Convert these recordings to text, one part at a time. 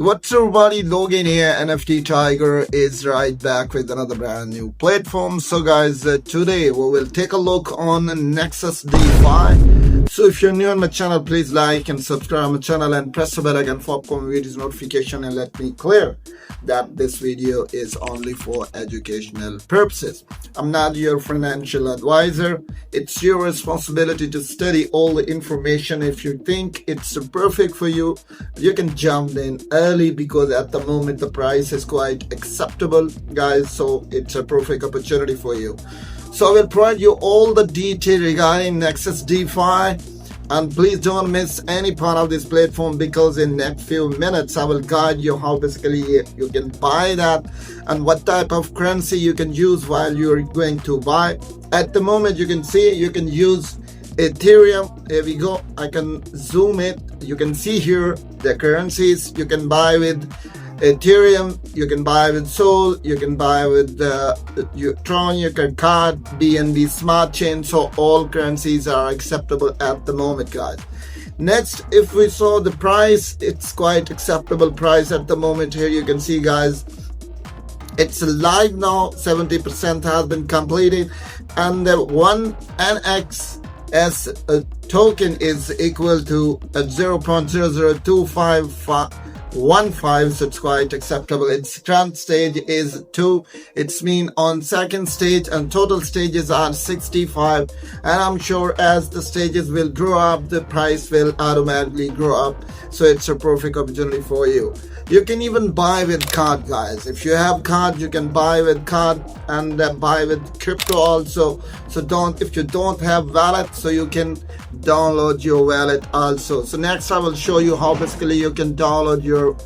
What's up everybody, Logan here. NFT Tiger is right back with another brand new platform. So guys, today we will take a look on Nexus DeFi. So if you're new on my channel, please like and subscribe my channel and press the bell icon for upcoming videos notification, and let me clear that this video is only for educational purposes. I'm not your financial advisor. It's your responsibility to study all the information. If you think it's perfect for you, you can jump in early because at the moment the price is quite acceptable, guys. So it's a perfect opportunity for you. So I will provide you all the detail regarding Nexus DeFi, and please don't miss any part of this platform because in next few minutes I will guide you how basically you can buy that and what type of currency you can use while you're going to buy. At the moment you can see you can use Ethereum. Here we go. I can zoom it. You can see here the currencies you can buy with Ethereum, you can buy with Sol, you can buy with Tron, you can card, BNB Smart Chain. So all currencies are acceptable at the moment, guys. Next, if we saw the price, it's quite acceptable price at the moment. Here you can see, guys, it's live now. 70% has been completed, and the one NXS token is equal to 0.002515, so it's quite acceptable. Its current stage is 2. It's mean on second stage, and total stages are 65, and I'm sure as the stages will grow up, the price will automatically grow up. So it's a perfect opportunity for you. You can even buy with card, guys. If you have card, you can buy with card and buy with crypto also. So if you don't have wallet, so you can download your wallet also. So next I will show you how basically you can download your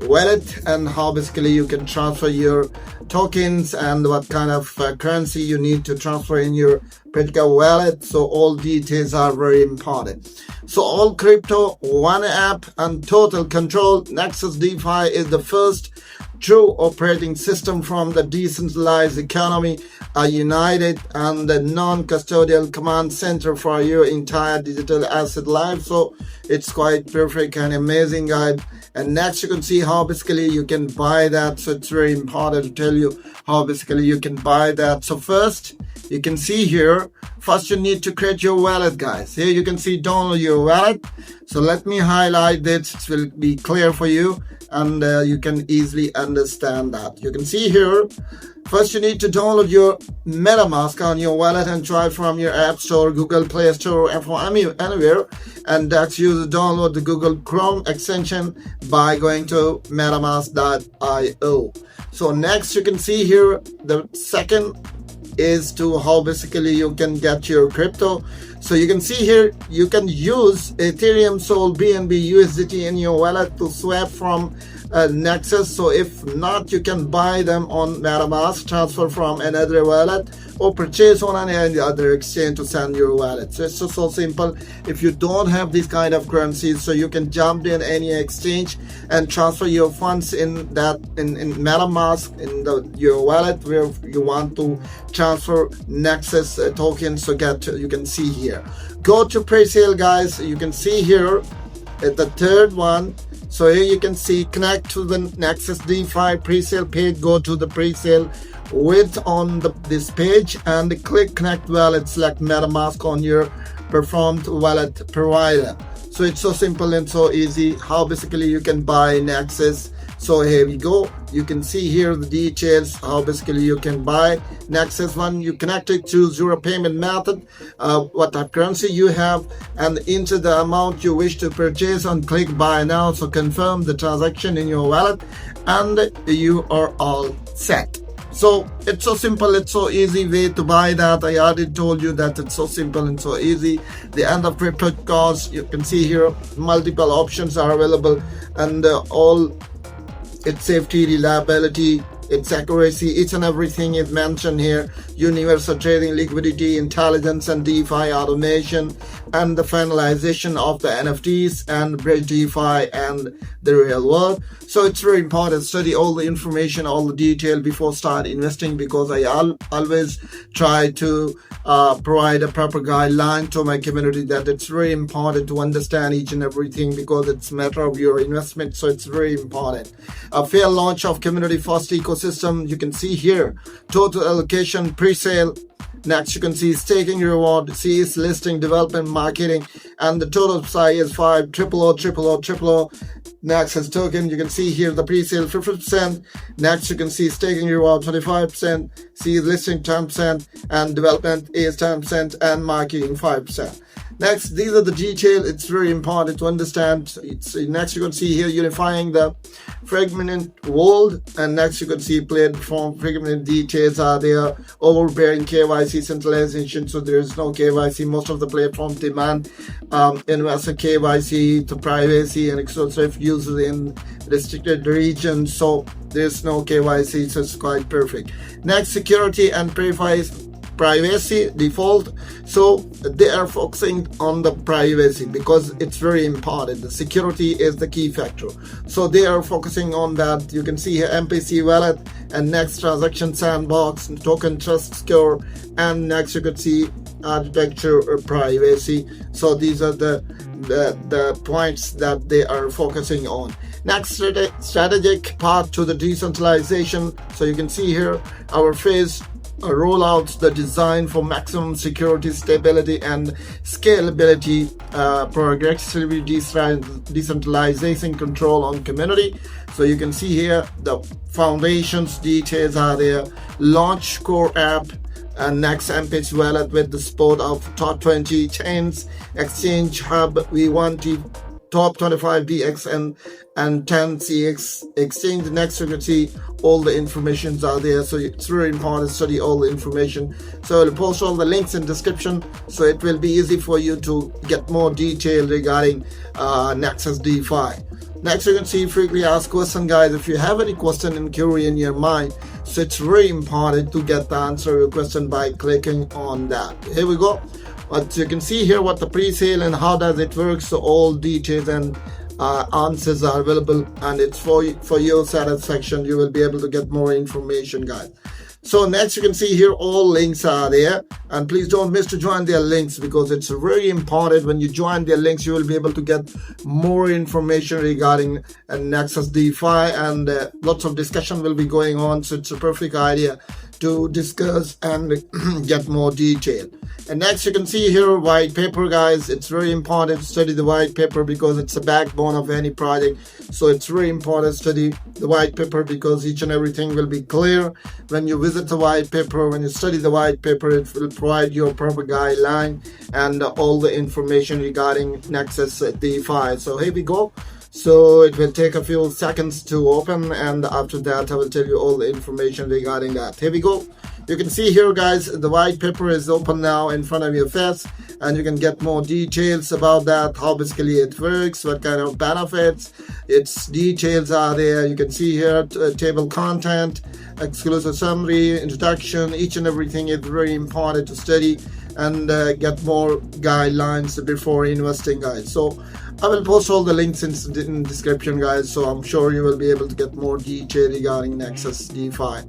wallet and how basically you can transfer your tokens and what kind of currency you need to transfer in your particular wallet. So all details are very important. So all crypto, one app, and total control. Nexus DeFi is the first true operating system from the decentralized economy, a united and a non-custodial command center for your entire digital asset life. So it's quite perfect and amazing, guys. And next you can see how basically you can buy that. So it's very important to tell you how basically you can buy that. So first you can see here, first you need to create your wallet, guys. Here you can see download your wallet. So let me highlight this, it will be clear for you, and you can easily understand that. You can see here, first you need to download your MetaMask on your wallet and try from your App Store, Google Play Store, or from anywhere. And that's you download the Google Chrome extension by going to metamask.io. So next you can see here, the second is to how basically you can get your crypto. So you can see here you can use Ethereum, Sol, BNB, USDT in your wallet to swap from Nexus. So if not, you can buy them on MetaMask, transfer from another wallet, or purchase on any other exchange to send your wallet. So it's just so simple. If you don't have these kind of currencies, so you can jump in any exchange and transfer your funds in MetaMask in your wallet where you want to transfer Nexus tokens. So you can see here, go to pre-sale, guys. You can see here at the third one. So here you can see connect to the Nexus DeFi pre-sale page. Go to the pre-sale with on this page and click connect wallet. Select MetaMask on your performed wallet provider. So it's so simple and so easy how basically you can buy Nexus. So here we go. You can see here the details how basically you can buy Nexus. One, you connect it to zero payment method, what type of currency you have, and enter the amount you wish to purchase and click buy now. So confirm the transaction in your wallet and you are all set. So it's so simple, it's so easy way to buy that. I already told you that it's so simple and so easy. The end of crypto cost, you can see here multiple options are available, and all its safety, reliability, its accuracy, each and everything is mentioned here. Universal trading, liquidity, intelligence, and DeFi automation, and the finalization of the NFTs and bridge DeFi and the real world. So it's very important to study all the information, all the detail before start investing, because I always try to provide a proper guideline to my community that it's very important to understand each and everything, because it's a matter of your investment. So it's very important. A fair launch of community first ecosystem. You can see here total allocation, pre-sale. Next, you can see staking reward, CS listing, development, marketing, and the total size is 5000000. Next is token. You can see here the pre-sale 50%. Next, you can see staking reward 25%, CS listing 10%, and development is 10%, and marketing 5%. Next, these are the detail. It's very important to understand. Next, you can see here unifying the fragmented world, and next you can see platform fragmented details are there. Overbearing KYC centralization, so there is no KYC. Most of the platforms demand investor KYC to privacy and exclusive users in restricted regions, so there's no KYC, so it's quite perfect. Next, security and privacy default. So they are focusing on the privacy because it's very important. The security is the key factor, so they are focusing on that. You can see here MPC wallet, and next transaction sandbox, token trust score, and next you could see architecture or privacy. So these are the points that they are focusing on. Next, strategic path to the decentralization. So you can see here our phase rollouts, the design for maximum security, stability, and scalability, progressively decentralization control on community. So you can see here the foundations details are there. Launch core app, and next MPC wallet with the support of top 20 chains, exchange hub V1T, top 25 DX and 10 CX exchange. Next, you can see all the informations are there, so it's very important to study all the information. So I'll post all the links in description, so it will be easy for you to get more detail regarding Nexus DeFi. Next, you can see frequently asked question, guys. If you have any question and query in your mind, so it's very important to get the answer to your question by clicking on that. Here we go. But you can see here what the pre-sale and how does it work. So all details and answers are available, and it's for your satisfaction. You will be able to get more information, guys. So next, you can see here all links are there, and please don't miss to join their links, because it's very important. When you join their links, you will be able to get more information regarding Nexus DeFi, and lots of discussion will be going on. So it's a perfect idea to discuss and get more detail. And next, you can see here white paper, guys. It's very important to study the white paper because it's the backbone of any project. So it's very important to study the white paper because each and everything will be clear when you visit the white paper. When you study the white paper, it will provide you a proper guideline and all the information regarding Nexus DeFi. So here we go. So it will take a few seconds to open, and after that I will tell you all the information regarding that. Here we go. You can see here, guys, the white paper is open now in front of your face, and you can get more details about that, how basically it works, what kind of benefits, its details are there. You can see here table content, exclusive summary, introduction. Each and everything is very important to study and get more guidelines before investing, guys. So I will post all the links in description, guys, so I'm sure you will be able to get more detail regarding Nexus DeFi.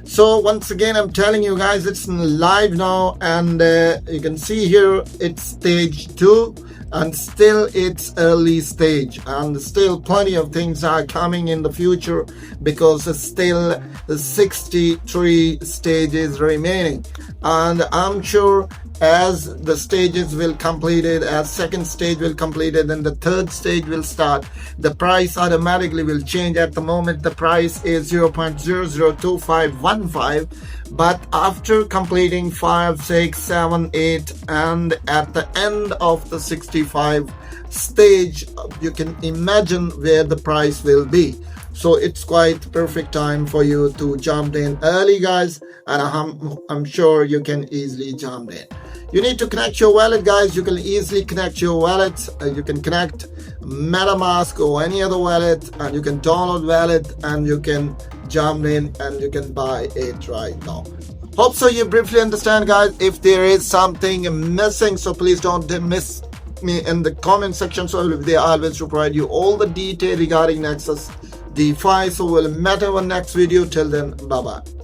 So once again, I'm telling you guys, it's live now, and you can see here it's stage 2, and still it's early stage, and still plenty of things are coming in the future because there's still 63 stages remaining. And I'm sure as the stages will completed, as second stage will completed, and the third stage will start, the price automatically will change. At the moment the price is 0.002515, but after completing 5, 6, 7, 8, and at the end of the 65 stage, you can imagine where the price will be. So it's quite perfect time for you to jump in early, guys, and I'm sure you can easily jump in. You need to connect your wallet, guys. You can easily connect your wallet. You can connect MetaMask or any other wallet, and you can download wallet, and you can jumped in and you can buy it right now. Hope so you briefly understand, guys. If there is something missing, so please don't miss me in the comment section. So I will be there always to provide you all the detail regarding Nexus DeFi. So we'll meet in our next video. Till then, bye bye.